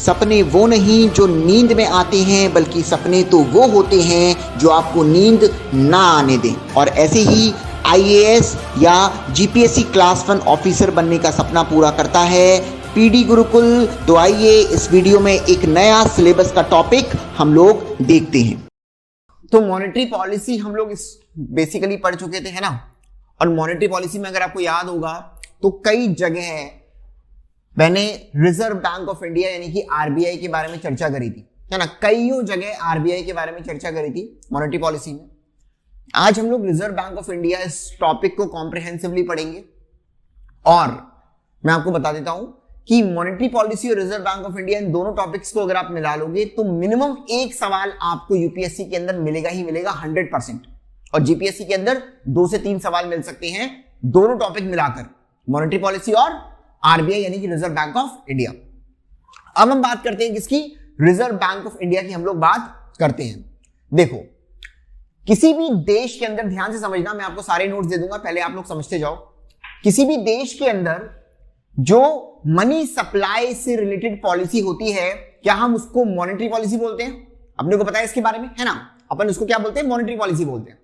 सपने वो नहीं जो नींद में आते हैं, बल्कि सपने तो वो होते हैं जो आपको नींद ना आने दें। और ऐसे ही आईएएस या जीपीएससी क्लास 1 ऑफिसर बनने का सपना पूरा करता है पीडी गुरुकुल। तो आइए इस वीडियो में एक नया सिलेबस का टॉपिक हम लोग देखते हैं। तो मॉनेटरी पॉलिसी हम लोग इस बेसिकली पढ़ चुके थे, है ना। और मॉनेटरी पॉलिसी में अगर आपको याद होगा तो कई जगह मैंने रिजर्व बैंक ऑफ इंडिया यानी कि आरबीआई के बारे में चर्चा करी थी, है ना। कईयों जगह आरबीआई के बारे में चर्चा करी थी मॉनेटरी पॉलिसी में। आज हम लोग रिजर्व बैंक ऑफ इंडिया इस टॉपिक को कॉम्प्रिहेंसिवली पढ़ेंगे। और मैं आपको बता देता हूं कि मॉनेटरी पॉलिसी और रिजर्व बैंक ऑफ इंडिया, इन दोनों टॉपिक्स को अगर आप मिला लोगे तो मिनिमम एक सवाल आपको यूपीएससी के अंदर मिलेगा ही मिलेगा 100%। और जीपीएससी के अंदर 2 से 3 सवाल मिल सकते हैं दोनों टॉपिक मिलाकर, मॉनेटरी पॉलिसी और आरबीआई यानी कि रिजर्व बैंक ऑफ इंडिया। अब हम बात करते हैं किसकी, रिजर्व बैंक ऑफ इंडिया की हम लोग बात करते हैं। देखो, किसी भी देश के अंदर, ध्यान से समझना, मैं आपको सारे नोट्स दे दूंगा, पहले आप लोग समझते जाओ। किसी भी देश के अंदर जो मनी सप्लाई से रिलेटेड पॉलिसी होती है, क्या हम उसको मॉनेटरी पॉलिसी बोलते हैं? अपने को पता है इसके बारे में, है ना। अपन उसको क्या बोलते हैं? मॉनेटरी पॉलिसी बोलते हैं।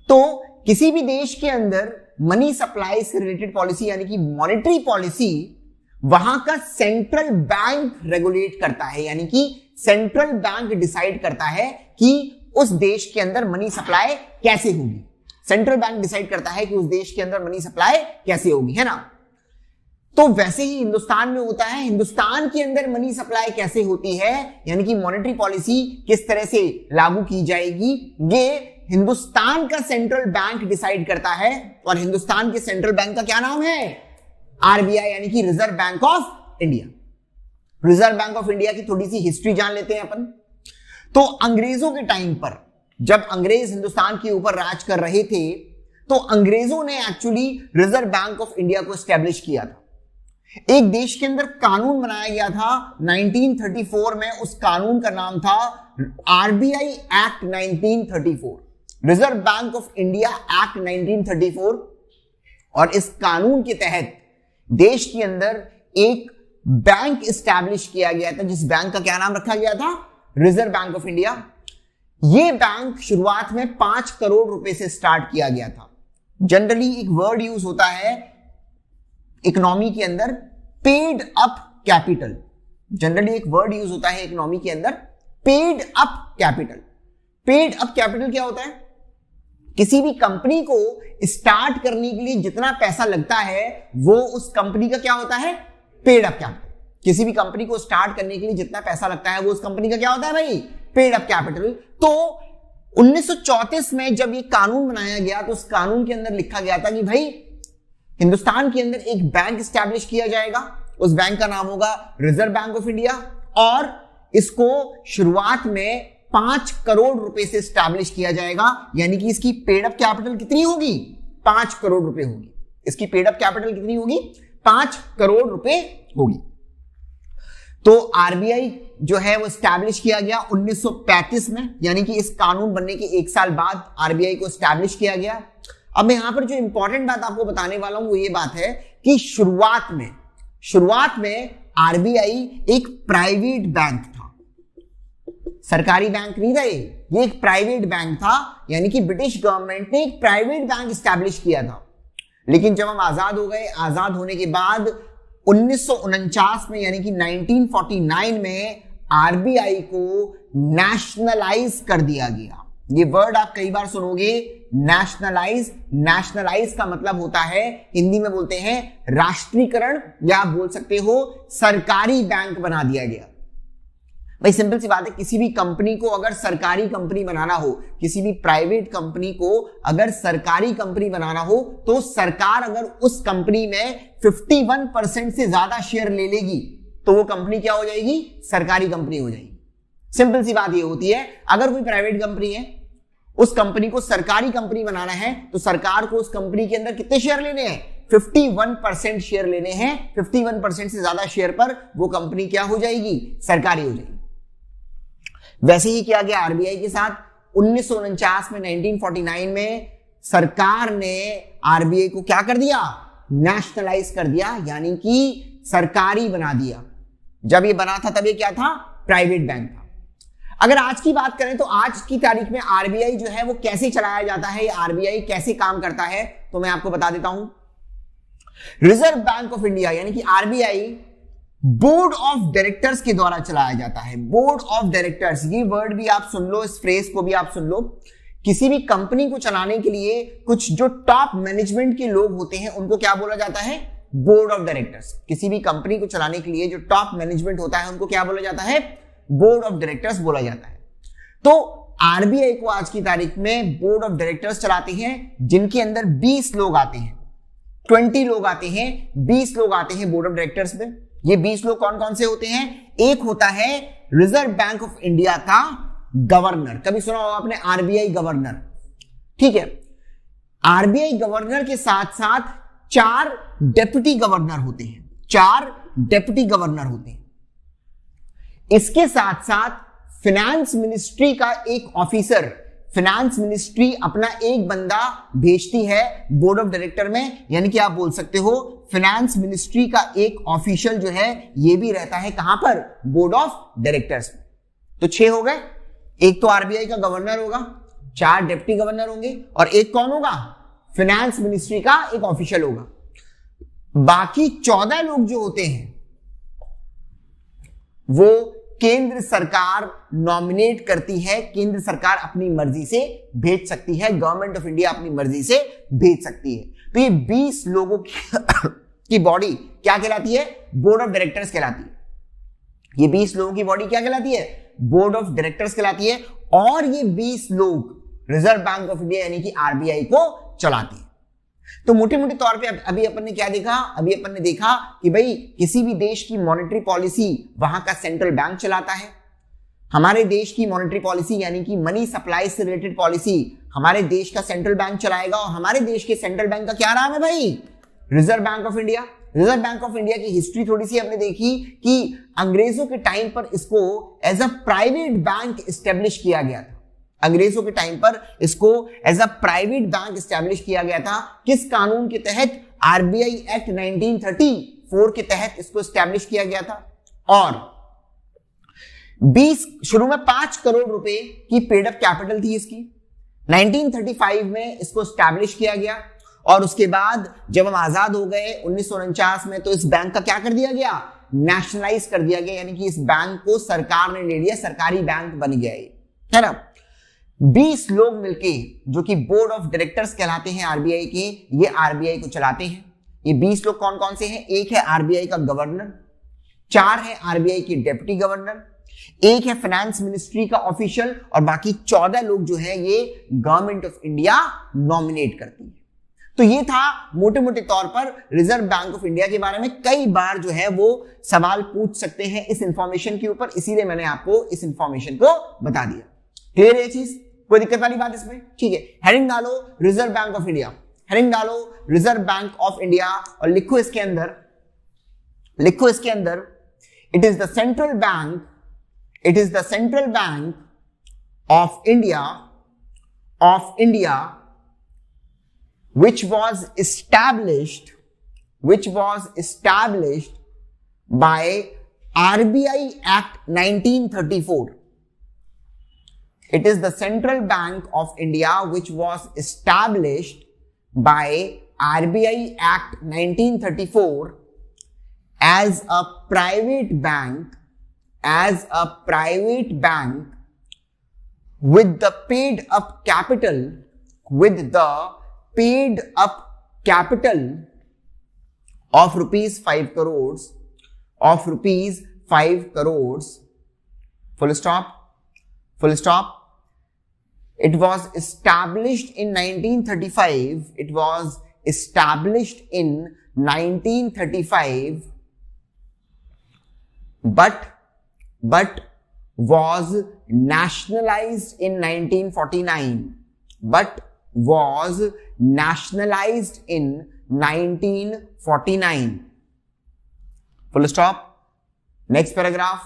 तो किसी भी देश के अंदर मनी सप्लाई से रिलेटेड पॉलिसी यानी कि मॉनेटरी पॉलिसी, वहां का सेंट्रल बैंक रेगुलेट करता है, यानी कि सेंट्रल बैंक डिसाइड करता है कि उस देश के अंदर मनी सप्लाई कैसे होगी। सेंट्रल बैंक डिसाइड करता है कि उस देश के अंदर मनी सप्लाई कैसे होगी, है ना। तो वैसे ही हिंदुस्तान में होता है, हिंदुस्तान के अंदर मनी सप्लाई कैसे होती है, यानी कि मॉनेटरी पॉलिसी किस तरह से लागू की जाएगी, ये हिंदुस्तान का सेंट्रल बैंक डिसाइड करता है। और हिंदुस्तान के सेंट्रल बैंक का क्या नाम है? आरबीआई यानी कि reserve bank of India. Reserve bank of India की थोड़ी सी हिस्ट्री जान लेते हैं अपन। तो अंग्रेजों के टाइम पर, जब अंग्रेज हिंदुस्तान के ऊपर राज कर रहे थे, तो अंग्रेजों ने actually reserve bank of India को एस्टेब्लिश किया था। एक देश के अंदर कानून बनाया गया था 1934 में, उस कानून का नाम था RBI act 1934, reserve bank of India act 1934। और इस कानून के तहत देश के अंदर एक बैंक एस्टैब्लिश किया गया था, जिस बैंक का क्या नाम रखा गया था? Reserve bank of India. यह बैंक शुरुआत में 5 करोड़ रुपए से स्टार्ट किया गया था। जनरली एक वर्ड यूज होता है इकोनॉमी के अंदर, पेड अप कैपिटल। जनरली एक वर्ड यूज होता है इकोनॉमी के अंदर, paid up capital. Paid up capital क्या होता है? किसी भी कंपनी को स्टार्ट करने के लिए जितना पैसा लगता है वो उस कंपनी का क्या होता है? Paid up capital. किसी भी कंपनी को स्टार्ट करने के लिए जितना पैसा लगता है वो उस कंपनी का क्या होता है भाई? Paid up capital. तो 1934 में जब ये कानून बनाया गया तो उस कानून के अंदर लिखा गया था कि भाई हिंदुस्तान के अंदर एक बैंक एस्टैब्लिश किया जाएगा, उस बैंक का नाम होगा रिजर्व बैंक ऑफ इंडिया। और इसको शुरुआत में 5 करोड़ रुपए से एस्टैब्लिश किया जाएगा, यानी कि इसकी पेड अप कैपिटल कितनी होगी? 5 करोड़ रुपए होगी। इसकी पेड अप कैपिटल कितनी होगी? 5 करोड़ रुपए होगी। तो आरबीआई जो है वो एस्टैब्लिश किया गया 1935 में, यानी कि इस कानून बनने के 1 साल बाद आरबीआई को एस्टैब्लिश किया गया। अब मैं यहां पर जो इंपॉर्टेंट बात आपको बताने वाला हूं वो ये बात है कि शुरुआत में आरबीआई एक प्राइवेट बैंक था, सरकारी बैंक नहीं था। ये एक प्राइवेट बैंक था, यानी कि ब्रिटिश गवर्नमेंट ने एक प्राइवेट बैंक एस्टैब्लिश किया था। लेकिन जब हम आजाद हो गए, आजाद होने के बाद 1949 में, यानी कि 1949 में आरबीआई को नेशनलाइज कर दिया गया। ये वर्ड आप कई बार सुनोगे, नेशनलाइज। नेशनलाइज का मतलब होता है, हिंदी में बोलते हैं राष्ट्रीयकरण, या आप बोल सकते हो सरकारी बैंक बना दिया गया। भाई सिंपल सी बात है, किसी भी कंपनी को अगर सरकारी कंपनी बनाना हो, किसी भी प्राइवेट कंपनी को अगर सरकारी कंपनी बनाना हो, तो सरकार अगर उस कंपनी में 51% से ज्यादा शेयर ले लेगी तो वो कंपनी क्या हो जाएगी? सरकारी कंपनी हो जाएगी। सिंपल सी बात ये होती है, अगर कोई प्राइवेट कंपनी है, उस कंपनी को सरकारी कंपनी बनाना है, तो सरकार को उस कंपनी के अंदर कितने शेयर लेने हैं? 51% शेयर लेने हैं। 51% से ज्यादा शेयर पर वो कंपनी क्या हो जाएगी? सरकारी हो जाएगी। वैसे ही किया गया आरबीआई के साथ। 1949 में, 1949 में सरकार ने आरबीआई को क्या कर दिया? नेशनलाइज कर दिया, यानी कि सरकारी बना दिया। जब ये बना था तब ये क्या था? प्राइवेट बैंक था। अगर आज की बात करें तो आज की तारीख में आरबीआई जो है वो कैसे चलाया जाता है, आरबीआई कैसे काम करता है, तो मैं आपको बता देता हूं। रिजर्व बैंक ऑफ इंडिया यानी कि आरबीआई बोर्ड ऑफ डायरेक्टर्स के द्वारा चलाया जाता है। बोर्ड ऑफ डायरेक्टर्स, ये वर्ड भी आप सुन लो, इस फ्रेज को भी आप सुन लो। किसी भी कंपनी को चलाने के लिए कुछ जो टॉप मैनेजमेंट के लोग होते हैं उनको क्या बोला जाता है? Board of directors. किसी भी कंपनी को चलाने के लिए जो टॉप मैनेजमेंट होता है उनको क्या बोला जाता है? बोर्ड ऑफ डायरेक्टर्स बोला जाता है। तो आरबीआई को आज की तारीख में बोर्ड ऑफ डायरेक्टर्स चलाते हैं, जिनके अंदर 20 लोग आते हैं, 20 लोग आते हैं, 20 लोग आते हैं बोर्ड ऑफ डायरेक्टर्स में। ये 20 लोग कौन कौन से होते हैं? एक होता है रिजर्व बैंक ऑफ इंडिया का गवर्नर। कभी सुना होगा आपने आरबीआई गवर्नर, ठीक है। आरबीआई गवर्नर के साथ साथ 4 डेप्यूटी गवर्नर होते हैं, 4 डेप्यूटी गवर्नर होते हैं। इसके साथ साथ फाइनेंस मिनिस्ट्री का एक ऑफिसर, फाइनेंस मिनिस्ट्री अपना एक बंदा भेजती है बोर्ड ऑफ डायरेक्टर में, यानी कि आप बोल सकते हो फाइनेंस मिनिस्ट्री का एक ऑफिशियल जो है ये भी रहता है कहां पर? बोर्ड ऑफ डायरेक्टर्स में। तो 6 हो गए। एक तो आरबीआई का गवर्नर होगा, 4 डिप्टी गवर्नर होंगे, और एक कौन होगा? फाइनेंस मिनिस्ट्री का एक ऑफिशियल होगा। बाकी 14 लोग जो होते हैं वो केंद्र सरकार नॉमिनेट करती है, केंद्र सरकार अपनी मर्जी से भेज सकती है, गवर्नमेंट ऑफ इंडिया अपनी मर्जी से भेज सकती है। तो ये 20 लोगों की बॉडी क्या कहलाती है? बोर्ड ऑफ डायरेक्टर्स कहलाती है। ये 20 लोगों की बॉडी क्या कहलाती है? बोर्ड ऑफ डायरेक्टर्स कहलाती है। और ये 20 लोग रिजर्व बैंक ऑफ इंडिया यानी कि आरबीआई को चलाते हैं। तो मोटे मोटे तौर पे अभी अपन ने क्या देखा? अभी अपन ने देखा कि भाई किसी भी देश की मॉनेटरी पॉलिसी वहां का सेंट्रल बैंक चलाता है। हमारे देश की मॉनेटरी पॉलिसी यानी कि मनी सप्लाई से रिलेटेड पॉलिसी हमारे देश का सेंट्रल बैंक चलाएगा। और हमारे देश के सेंट्रल बैंक का क्या नाम है भाई? Reserve bank of India. Reserve bank of India की हिस्ट्री थोड़ी सी हमने देखी कि अंग्रेजों के टाइम पर इसको as a private bank establish किया गया था। अंग्रेजों के टाइम पर इसको as a private bank establish किया गया था। किस कानून के तहत? आरबीआई एक्ट 1934 के तहत इसको एस्टेब्लिश किया गया था। और 20 शुरू में 5 करोड़ रुपए की पेड अप कैपिटल थी इसकी। 1935 में इसको एस्टेब्लिश किया गया और उसके बाद जब हम आजाद हो गए 1949 में, तो इस बैंक का क्या कर दिया गया? नेशनलाइज कर दिया गया, यानी कि इस बैंक को सरकार ने ले लिया, सरकारी बैंक बन गया है ना। 20 लोग मिलके जो कि बोर्ड ऑफ डायरेक्टर्स कहलाते हैं आरबीआई के, ये आरबीआई को चलाते हैं। ये 20 लोग कौन कौन से हैं? एक है आरबीआई का गवर्नर, 4 है आरबीआई के डेप्यूटी गवर्नर, एक है फाइनेंस मिनिस्ट्री का ऑफिशियल, और बाकी 14 लोग जो है ये गवर्नमेंट ऑफ इंडिया नॉमिनेट करती है। तो ये था मोटे मोटे तौर पर रिजर्व बैंक ऑफ इंडिया के बारे में। कई बार जो है वो सवाल पूछ सकते हैं इस इंफॉर्मेशन के ऊपर, इसीलिए मैंने आपको इस इंफॉर्मेशन को बता दिया। क्लियर है ये चीज? कोई दिक्कत वाली बात इसमें? ठीक है, हेडिंग डालो reserve bank of India, heading डालो रिजर्व बैंक ऑफ इंडिया और लिखो इसके अंदर, it is the central bank, it is the central bank of India which was established by RBI Act 1934. It is the Central Bank of India which was established by RBI Act 1934 as a private bank, with the paid up capital of rupees 5 crores, full stop. It was established in 1935, but was nationalized in 1949. Full stop. Next paragraph.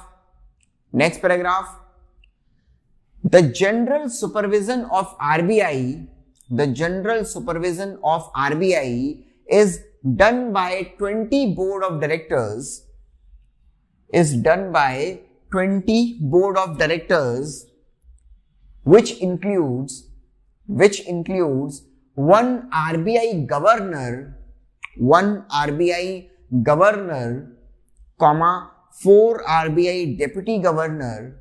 The general supervision of RBI is done by 20 board of directors. is done by 20 board of directors, which includes one RBI governor, comma 4 RBI deputy governor,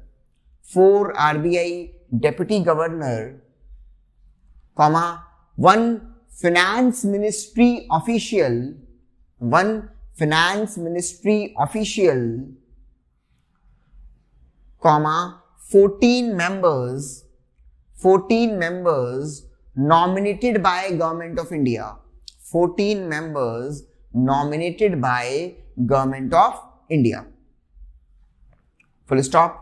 comma 1 finance ministry official, comma 14 members nominated by government of India. 14 members nominated by government of India. Full stop.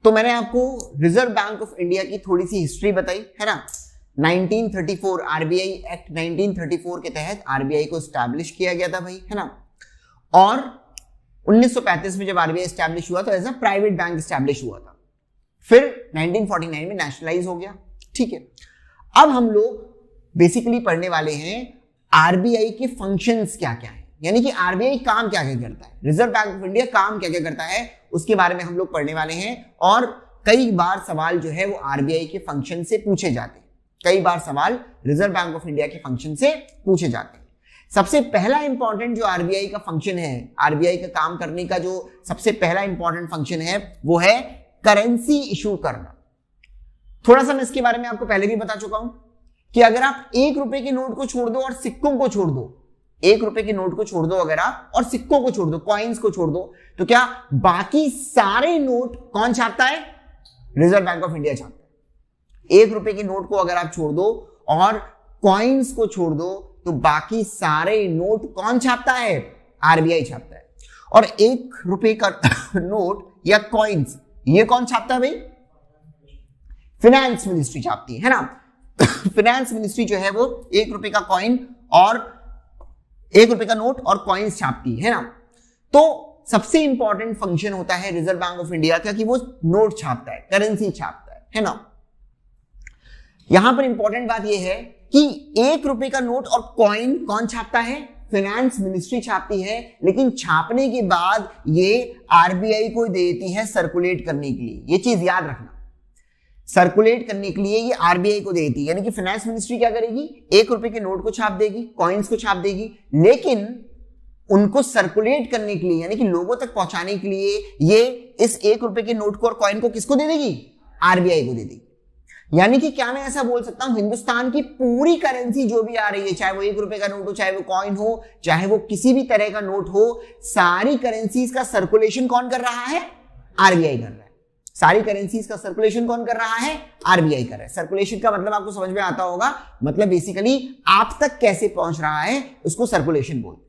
तो मैंने आपको reserve bank of India की थोड़ी सी history बताई है ना। 1934 RBI act 1934 के तहत आरबीआई को एस्टैब्लिश किया गया था भाई, है ना। और 1935 में जब आरबीआई एस्टैब्लिश हुआ तो as a private bank establish हुआ था। फिर 1949 में नेशनलाइज हो गया, ठीक है। अब हम लोग बेसिकली पढ़ने वाले हैं आरबीआई के फंक्शंस क्या क्या है, यानी कि आरबीआई काम क्या क्या करता है, रिजर्व बैंक ऑफ इंडिया काम क्या क्या करता है, उसके बारे में हम लोग पढ़ने वाले हैं। और कई बार सवाल जो है वो आरबीआई के फंक्शन से पूछे जाते हैं, कई बार सवाल रिजर्व बैंक ऑफ इंडिया के फंक्शन से पूछे जाते हैं। सबसे पहला इंपॉर्टेंट जो आरबीआई का फंक्शन है, आरबीआई का काम करने का जो सबसे पहला इंपॉर्टेंट फंक्शन है वो है करेंसी इशू करना। थोड़ा सा मैं इसके बारे में आपको पहले भी बता चुका हूं कि अगर आप 1 रुपए के नोट को छोड़ दो और सिक्कों को छोड़ दो, 1 रुपए के नोट को छोड़ दो अगर आप और सिक्कों को छोड़ दो, कॉइन्स को छोड़ दो, तो क्या बाकी सारे नोट कौन छापता है? रिजर्व बैंक ऑफ इंडिया छापता है। 1 रुपए के नोट को अगर आप छोड़ दो और कॉइन्स को छोड़ दो तो बाकी सारे नोट कौन छापता है? आरबीआई छापता है। और 1 रुपए का नोट या कॉइन्स ये कौन छापता है भाई? फाइनेंस मिनिस्ट्री छापती है ना। फाइनेंस मिनिस्ट्री जो है वो 1 रुपए का कॉइन और 1 रुपए का नोट और कॉइन्स छापती है ना। तो सबसे इंपॉर्टेंट फंक्शन होता है रिजर्व बैंक ऑफ इंडिया का कि वो नोट छापता है, करेंसी छापता है ना। यहां पर इंपॉर्टेंट बात यह है कि 1 रुपए का नोट और कॉइन कौन छापता है? फाइनेंस मिनिस्ट्री छापती है, लेकिन छापने के बाद ये आरबीआई को देती है सर्कुलेट करने के लिए। ये चीज याद रखना, सर्कुलेट करने के लिए ये आरबीआई को देती है। यानी कि फाइनेंस मिनिस्ट्री क्या करेगी? 1 रुपए के नोट को छाप देगी, कॉइन्स को छाप देगी, लेकिन उनको सर्कुलेट करने के लिए यानी कि लोगों तक पहुंचाने के लिए ये इस 1 रुपए के नोट को और कॉइन को किसको दे देगी? आरबीआई को दे देगी। यानी कि क्या मैं ऐसा बोल सकता हूं हिंदुस्तान की पूरी करेंसी जो भी आ रही है, चाहे वो 1 रुपए का नोट हो, चाहे वो कॉइन हो, चाहे वो किसी भी तरह का नोट हो, सारी करेंसीज का सर्कुलेशन कौन कर रहा है? आरबीआई कर रहा है। सारी करेंसीज का सर्कुलेशन कौन कर रहा है? आरबीआई कर रहा है। सर्कुलेशन का मतलब आपको समझ में आता होगा, मतलब बेसिकली आप तक कैसे पहुंच रहा है उसको सर्कुलेशन बोलते हैं,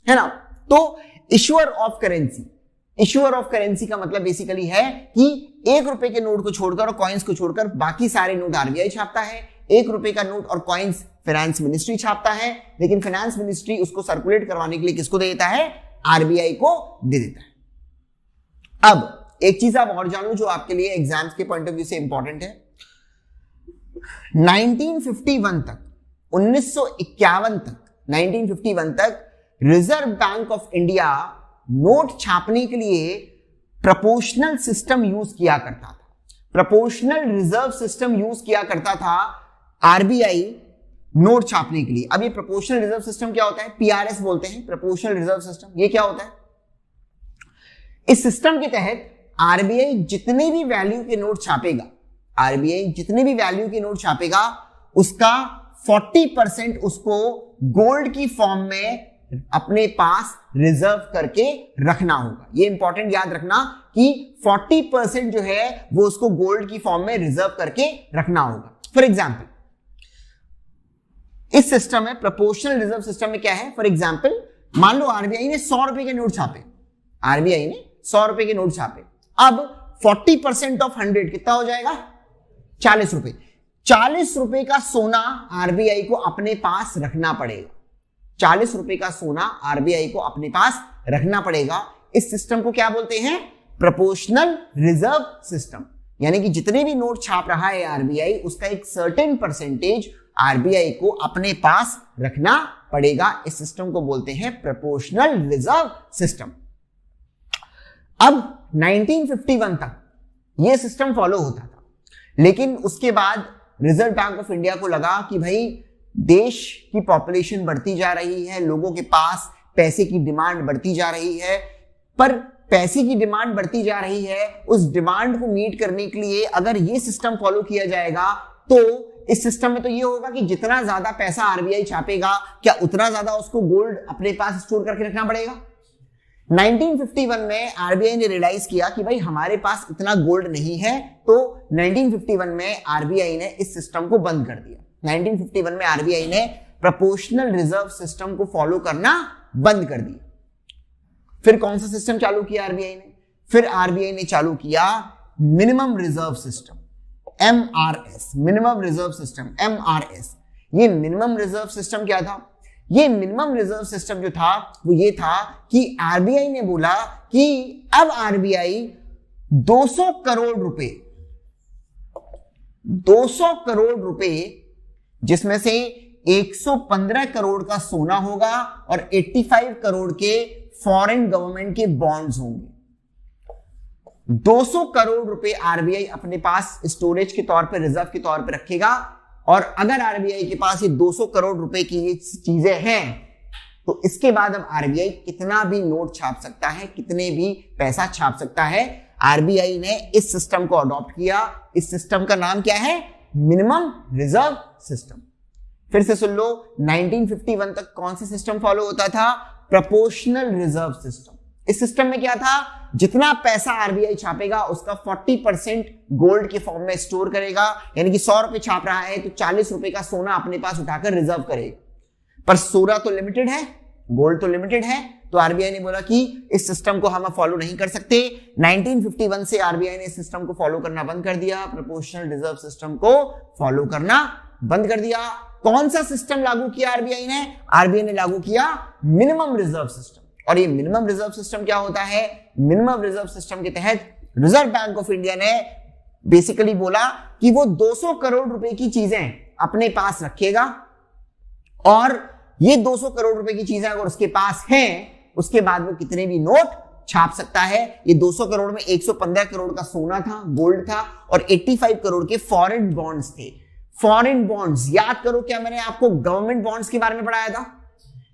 है ना। तो issuer of currency, issuer of currency का मतलब बेसिकली है कि 1 रुपए के नोट को छोड़कर और कॉइन्स को छोड़कर बाकी सारे नोट आरबीआई छापता है। 1 रुपए का नोट और कॉइन्स फाइनेंस मिनिस्ट्री छापता है, लेकिन फाइनेंस मिनिस्ट्री उसको सर्कुलेट करवाने के लिए किसको दे देता है? आरबीआई को दे देता है। अब एक चीज आप और जानो जो आपके लिए एग्जाम्स के पॉइंट ऑफ व्यू से इंपॉर्टेंट है। 1951 तक, 1951 तक reserve bank of India note छापने के लिए प्रोपोर्शनल सिस्टम यूज किया करता था। प्रोपोर्शनल रिजर्व सिस्टम यूज किया करता था आरबीआई नोट छापने के लिए। अब ये प्रोपोर्शनल रिजर्व सिस्टम क्या होता है? पीआरएस बोलते हैं, प्रोपोर्शनल रिजर्व सिस्टम। ये क्या होता है? इस सिस्टम के तहत आरबीआई जितने भी वैल्यू के नोट छापेगा, आरबीआई जितने भी वैल्यू के नोट छापेगा उसका 40% उसको गोल्ड की फॉर्म में अपने पास रिजर्व करके रखना होगा। ये इंपॉर्टेंट याद रखना कि 40% जो है वो उसको गोल्ड की फॉर्म में रिजर्व करके रखना होगा। फॉर एग्जाम्पल इस सिस्टम में, प्रोपोर्शनल रिजर्व सिस्टम में क्या है? फॉर एग्जाम्पल मान लो आरबीआई ने 100 रुपए के नोट छापे, आरबीआई ने 100 रुपए के नोट छापे। अब 40% ऑफ 100 कितना हो जाएगा? 40 रुपए। 40 रुपए का सोना आरबीआई को अपने पास रखना पड़ेगा। 40 रुपए का सोना आरबीआई को अपने पास रखना पड़ेगा। इस सिस्टम को क्या बोलते हैं? Proportional reserve system. यानी कि जितने भी नोट छाप रहा है आरबीआई उसका एक सर्टेन परसेंटेज आरबीआई को अपने पास रखना पड़ेगा। इस सिस्टम को बोलते हैं प्रोपोर्शनल रिजर्व सिस्टम। अब 1951 तक यह सिस्टम फॉलो होता था, लेकिन उसके बाद रिजर्व बैंक ऑफ इंडिया को लगा कि भाई देश की पॉपुलेशन बढ़ती जा रही है, लोगों के पास पैसे की डिमांड बढ़ती जा रही है, पर पैसे की डिमांड बढ़ती जा रही है, उस डिमांड को मीट करने के लिए अगर ये सिस्टम फॉलो किया जाएगा तो इस सिस्टम में तो ये होगा कि जितना ज्यादा पैसा आरबीआई छापेगा, क्या उतना ज्यादा उसको गोल्ड अपने पास स्टोर करके रखना पड़ेगा। 1951 में आरबीआई ने रियलाइज किया कि भाई हमारे पास इतना गोल्ड नहीं है, तो 1951 में आरबीआई ने इस सिस्टम को बंद कर दिया। 1951 में आरबीआई ने प्रोपोर्शनल रिजर्व सिस्टम को फॉलो करना बंद कर दिया। फिर कौन सा सिस्टम चालू किया आरबीआई ने? फिर आरबीआई ने चालू किया minimum reserve system, MRS, minimum reserve system, MRS. ये मिनिमम रिजर्व सिस्टम क्या था? ये मिनिमम रिजर्व सिस्टम जो था वो ये था कि आरबीआई ने बोला कि अब आरबीआई 200 करोड़ रुपए, 200 करोड़ रुपए जिसमें से 115 करोड़ का सोना होगा और 85 करोड़ के फॉरेन गवर्नमेंट के बॉन्ड्स होंगे। 200 करोड़ रुपए आरबीआई अपने पास स्टोरेज के तौर पे, रिजर्व के तौर पे रखेगा। और अगर आरबीआई के पास ये 200 करोड़ रुपए की ये चीजें हैं तो इसके बाद अब आरबीआई कितना भी नोट छाप सकता है, कितने भी पैसा छाप सकता है। आरबीआई ने इस सिस्टम को अडॉप्ट किया। इस सिस्टम का नाम क्या है? Minimum reserve system. फिर से सुन लो, 1951 तक कौन सा सिस्टम फॉलो होता था? Proportional reserve system. इस सिस्टम में क्या था? जितना पैसा आरबीआई छापेगा उसका 40% गोल्ड के फॉर्म में स्टोर करेगा, यानी कि 100 रुपए छाप रहा है तो 40 रुपए का सोना अपने पास उठाकर रिजर्व करेगा। पर सोना तो लिमिटेड है, गोल्ड तो लिमिटेड है, तो आरबीआई ने बोला कि इस सिस्टम को हम फॉलो नहीं कर सकते। 1951 से आरबीआई ने इस सिस्टम को फॉलो करना बंद कर दिया, प्रोपोर्शनल रिजर्व सिस्टम को फॉलो करना बंद कर दिया। कौन सा सिस्टम लागू किया आरबीआई ने? आरबीआई ने लागू किया मिनिमम रिजर्व सिस्टम। और ये मिनिमम रिजर्व सिस्टम क्या होता है? मिनिमम रिजर्व सिस्टम के तहत रिजर्व बैंक ऑफ इंडिया ने बेसिकली बोला कि वो 200 करोड़ रुपए की चीजें अपने पास रखेगा और ये 200 करोड़ रुपए की चीजें अगर उसके पास हैं, उसके बाद वो कितने भी नोट छाप सकता है। ये 200 करोड़ में 115 करोड़ का सोना था, गोल्ड था, और 85 करोड़ के फॉरेन बॉन्ड्स थे। फॉरेन बॉन्ड्स, याद करो क्या मैंने आपको गवर्नमेंट बॉन्ड्स के बारे में पढ़ाया था?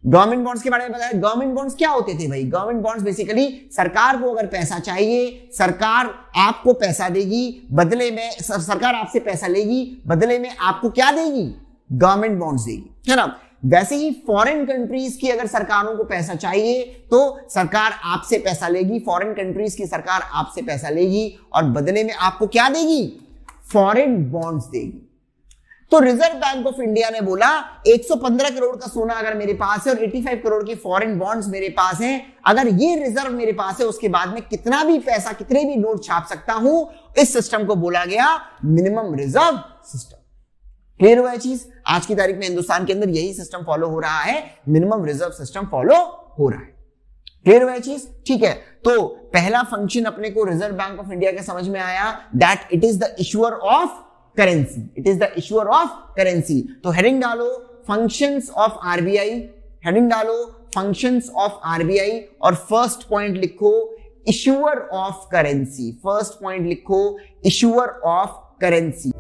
गवर्नमेंट बॉन्ड्स के बारे में बताया। गवर्नमेंट बॉन्ड्स क्या होते थे भाई? गवर्नमेंट बॉन्ड्स बेसिकली सरकार को अगर पैसा चाहिए, सरकार आपको पैसा देगी, बदले में सरकार आपसे पैसा लेगी, बदले में आपको क्या देगी? गवर्नमेंट बॉन्ड्स देगी, है ना। वैसे ही फॉरेन कंट्रीज की अगर सरकारों को पैसा चाहिए तो सरकार आपसे पैसा लेगी, फॉरेन कंट्रीज की सरकार आपसे पैसा लेगी और बदले में आपको क्या देगी? फॉरेन बॉन्ड्स देगी। तो रिजर्व बैंक ऑफ इंडिया ने बोला 115 करोड़ का सोना अगर मेरे पास है और 85 करोड़ के फॉरेन बॉन्ड्स मेरे पास हैं, अगर ये रिजर्व मेरे पास है उसके बाद में कितना भी पैसा, कितने भी नोट छाप सकता हूं। इस सिस्टम को बोला गया मिनिमम रिजर्व सिस्टम। क्लियर हुआ है चीज? आज की तारीख में हिंदुस्तान के अंदर यही सिस्टम फॉलो हो रहा है, मिनिमम रिजर्व सिस्टम फॉलो हो रहा है। क्लियर हुआ है चीज? ठीक है, तो पहला फंक्शन अपने को रिजर्व बैंक ऑफ इंडिया के समझ में आया, that it is the issuer of currency. It is the issuer of currency. तो हेडिंग डालो फंक्शंस ऑफ आरबीआई, हेडिंग डालो फंक्शंस ऑफ आरबीआई और फर्स्ट पॉइंट लिखो issuer of currency. First point लिखो इशुअर ऑफ करेंसी।